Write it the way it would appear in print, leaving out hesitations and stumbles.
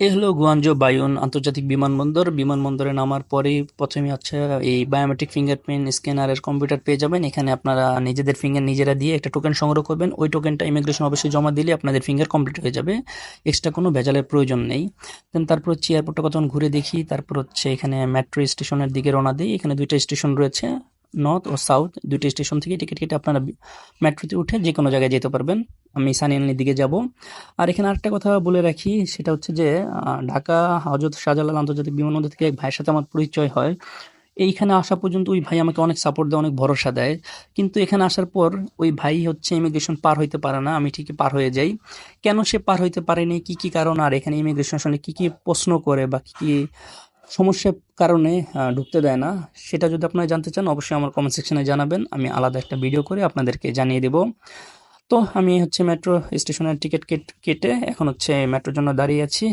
এই হলো গুয়াঞ্জো বায়ুন আন্তর্জাতিক বিমানবন্দর। বিমানবন্দরে নামার পরেই প্রথমে হচ্ছে এই বায়োমেট্রিক ফিঙ্গারপ্রিন্ট স্ক্যানারের কম্পিউটার পেয়ে যাবেন। এখানে আপনারা নিজেদের ফিঙ্গার নিজেরা দিয়ে একটা টোকেন সংগ্রহ করবেন। ওই টোকেনটা ইমিগ্রেশন অফিসে জমা দিলে আপনাদের ফিঙ্গার কমপ্লিট হয়ে যাবে। এক্সট্রা কোনো ভেজালের প্রয়োজন নেই। দেন তারপর হচ্ছে এয়ারপোর্টটা কতক্ষণ ঘুরে দেখি। তারপর হচ্ছে এখানে মেট্রো স্টেশনের দিকে রওনা দিই। এখানে ২ টা স্টেশন রয়েছে, নর্থ ও সাউথ। ২ টা স্টেশন থেকে টিকিট কেটে আপনারা মেট্রোতে উঠে যেকোনো জায়গায় যেতে পারবেন। আমি সানিয়ানের দিকে যাব। আর এখানে আরেকটা কথা বলে রাখি, সেটা হচ্ছে যে ঢাকা হজরত শাহজালাল আন্তর্জাতিক বিমানবন্দর থেকে এক ভাইয়ের সাথে আমার পরিচয় হয়। এইখানে আসা পর্যন্ত ওই ভাই আমাকে অনেক সাপোর্ট দেয়, অনেক ভরসা দেয়। কিন্তু এখানে আসার পর ওই ভাই হচ্ছে ইমিগ্রেশন পার হইতে পারে না, আমি ঠিকই পার হয়ে যাই। কেন সে পার হইতে পারেনি, কি কি কারণ, আর এখানে ইমিগ্রেশন আসলে কি কি প্রশ্ন করে বা কি কি সমস্যার কারণে ঢুকতে দেয় না, সেটা যদি আপনারা জানতে চান অবশ্যই আমার কমেন্ট সেকশনে জানাবেন। আমি আলাদা একটা ভিডিও করে আপনাদেরকে জানিয়ে দেব। তো আমি হচ্ছে মেট্রো স্টেশনের টিকিট কেটে এখন হচ্ছে মেট্রোর জন্য দাঁড়িয়ে আছি।